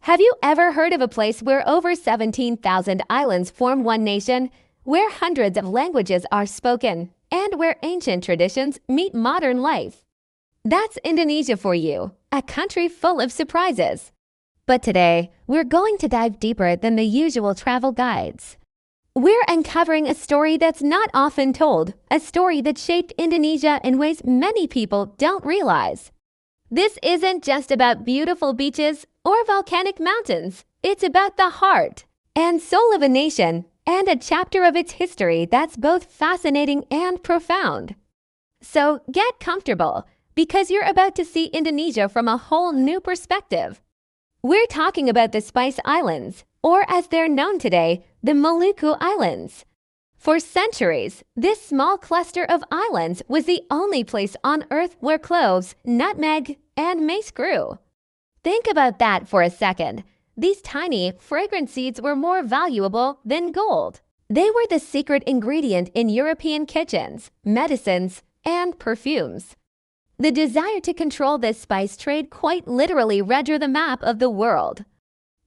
Have you ever heard of a place where over 17,000 islands form one nation, where hundreds of languages are spoken, and where ancient traditions meet modern life? That's Indonesia for you, a country full of surprises. But today, we're going to dive deeper than the usual travel guides. We're uncovering a story that's not often told, a story that shaped Indonesia in ways many people don't realize. This isn't just about beautiful beaches or volcanic mountains. It's about the heart and soul of a nation and a chapter of its history that's both fascinating and profound. So get comfortable, because you're about to see Indonesia from a whole new perspective. We're talking about the Spice Islands, or as they're known today, the Maluku Islands. For centuries, this small cluster of islands was the only place on Earth where cloves, nutmeg, and mace grew. Think about that for a second. These tiny, fragrant seeds were more valuable than gold. They were the secret ingredient in European kitchens, medicines, and perfumes. The desire to control this spice trade quite literally redrew the map of the world.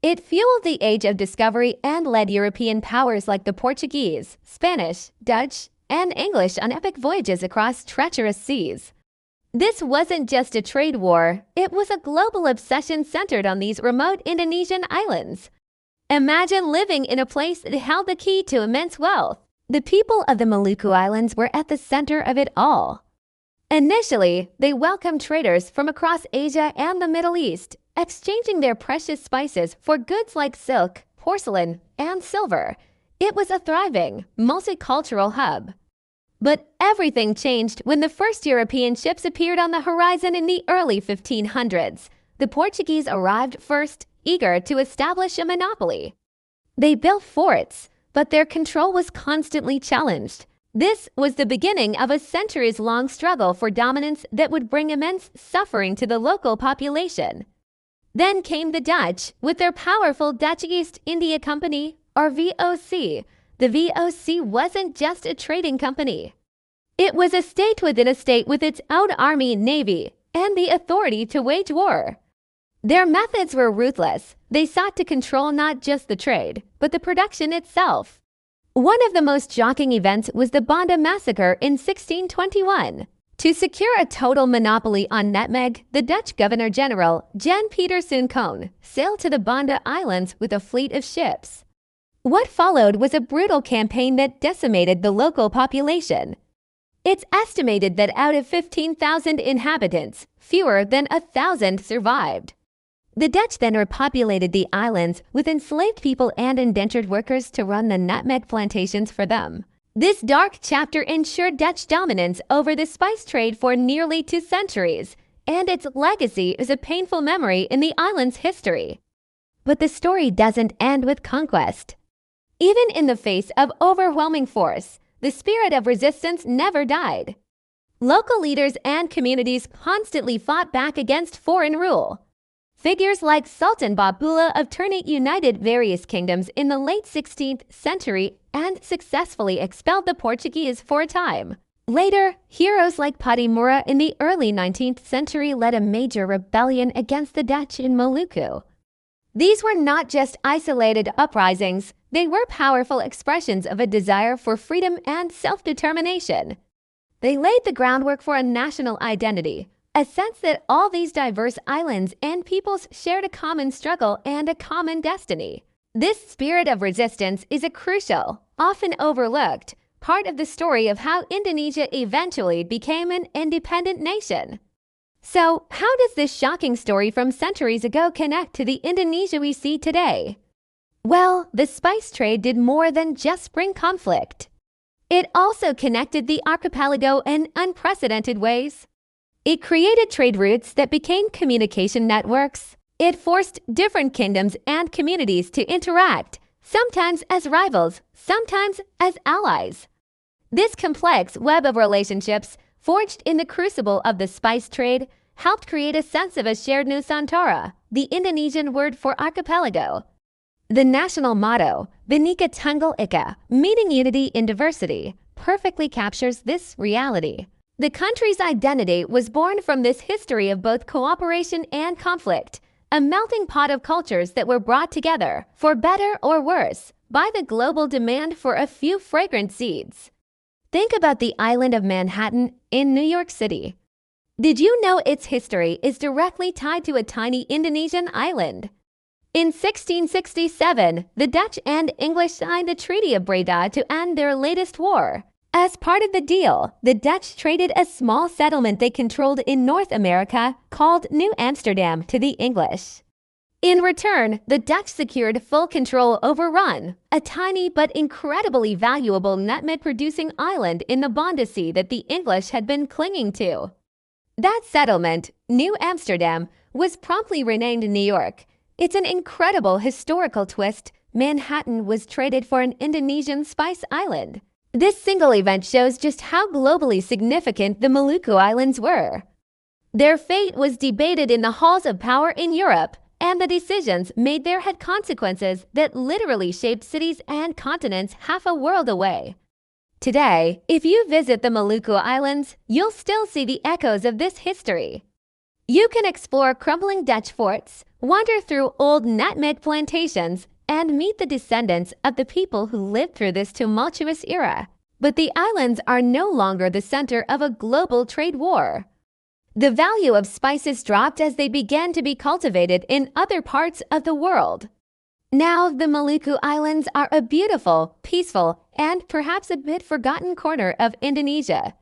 It fueled the age of discovery and led European powers like the Portuguese, Spanish, Dutch, and English on epic voyages across treacherous seas. This wasn't just a trade war, it was a global obsession centered on these remote Indonesian islands. Imagine living in a place that held the key to immense wealth. The people of the Maluku Islands were at the center of it all. Initially, they welcomed traders from across Asia and the Middle East, exchanging their precious spices for goods like silk, porcelain, and silver. It was a thriving, multicultural hub. But everything changed when the first European ships appeared on the horizon in the early 1500s. The Portuguese arrived first, eager to establish a monopoly. They built forts, but their control was constantly challenged. This was the beginning of a centuries-long struggle for dominance that would bring immense suffering to the local population. Then came the Dutch, with their powerful Dutch East India Company, or VOC. The VOC wasn't just a trading company. It was a state within a state with its own army, navy, and the authority to wage war. Their methods were ruthless. They sought to control not just the trade, but the production itself. One of the most shocking events was the Banda Massacre in 1621. To secure a total monopoly on nutmeg, the Dutch Governor-General, Jan Pieterszoon Koen, sailed to the Banda Islands with a fleet of ships. What followed was a brutal campaign that decimated the local population. It's estimated that out of 15,000 inhabitants, fewer than 1,000 survived. The Dutch then repopulated the islands with enslaved people and indentured workers to run the nutmeg plantations for them. This dark chapter ensured Dutch dominance over the spice trade for nearly 2 centuries, and its legacy is a painful memory in the island's history. But the story doesn't end with conquest. Even in the face of overwhelming force, the spirit of resistance never died. Local leaders and communities constantly fought back against foreign rule. Figures like Sultan Babula of Ternate united various kingdoms in the late 16th century and successfully expelled the Portuguese for a time. Later, heroes like Patimura in the early 19th century led a major rebellion against the Dutch in Maluku. These were not just isolated uprisings, they were powerful expressions of a desire for freedom and self-determination. They laid the groundwork for a national identity, a sense that all these diverse islands and peoples shared a common struggle and a common destiny. This spirit of resistance is a crucial, often overlooked, part of the story of how Indonesia eventually became an independent nation. So, how does this shocking story from centuries ago connect to the Indonesia we see today? Well, the spice trade did more than just bring conflict. It also connected the archipelago in unprecedented ways. It created trade routes that became communication networks. It forced different kingdoms and communities to interact, sometimes as rivals, sometimes as allies. This complex web of relationships, forged in the crucible of the spice trade, helped create a sense of a shared Nusantara, the Indonesian word for archipelago. The national motto, Bhinneka Tunggal Ika, meaning unity in diversity, perfectly captures this reality. The country's identity was born from this history of both cooperation and conflict. a melting pot of cultures that were brought together, for better or worse, by the global demand for a few fragrant seeds. Think about the island of Manhattan in New York City. Did you know its history is directly tied to a tiny Indonesian island? In 1667, the Dutch and English signed the Treaty of Breda to end their latest war. As part of the deal, the Dutch traded a small settlement they controlled in North America called New Amsterdam to the English. In return, the Dutch secured full control over Run, a tiny but incredibly valuable nutmeg-producing island in the Banda Sea that the English had been clinging to. That settlement, New Amsterdam, was promptly renamed New York. It's an incredible historical twist. Manhattan was traded for an Indonesian spice island. This single event shows just how globally significant the Maluku Islands were. Their fate was debated in the halls of power in Europe, and the decisions made there had consequences that literally shaped cities and continents half a world away. Today, if you visit the Maluku Islands, you'll still see the echoes of this history. You can explore crumbling Dutch forts, wander through old nutmeg plantations, and meet the descendants of the people who lived through this tumultuous era. But the islands are no longer the center of a global trade war. The value of spices dropped as they began to be cultivated in other parts of the world. Now, the Maluku Islands are a beautiful, peaceful, and perhaps a bit forgotten corner of Indonesia.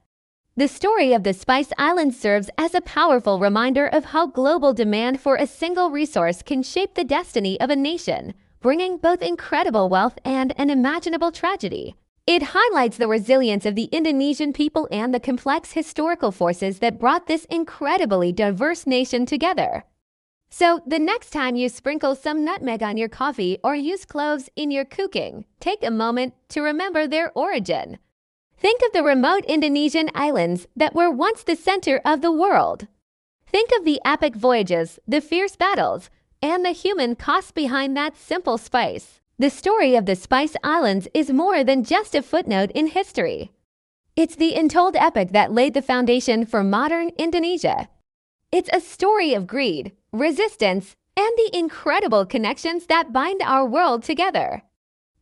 The story of the Spice Islands serves as a powerful reminder of how global demand for a single resource can shape the destiny of a nation, bringing both incredible wealth and unimaginable tragedy. It highlights the resilience of the Indonesian people and the complex historical forces that brought this incredibly diverse nation together. So, the next time you sprinkle some nutmeg on your coffee or use cloves in your cooking, take a moment to remember their origin. Think of the remote Indonesian islands that were once the center of the world. Think of the epic voyages, the fierce battles, and the human cost behind that simple spice. The story of the Spice Islands is more than just a footnote in history. It's the untold epic that laid the foundation for modern Indonesia. It's a story of greed, resistance, and the incredible connections that bind our world together.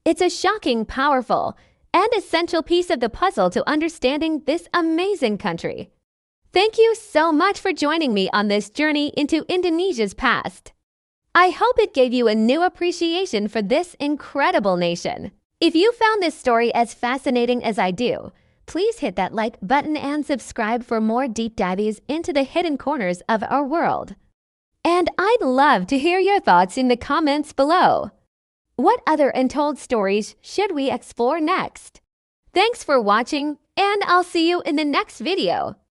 It's a shocking, powerful, and essential piece of the puzzle to understanding this amazing country. Thank you so much for joining me on this journey into Indonesia's past. I hope it gave you a new appreciation for this incredible nation. If you found this story as fascinating as I do, please hit that like button and subscribe for more deep dives into the hidden corners of our world. And I'd love to hear your thoughts in the comments below. What other untold stories should we explore next? Thanks for watching, and I'll see you in the next video.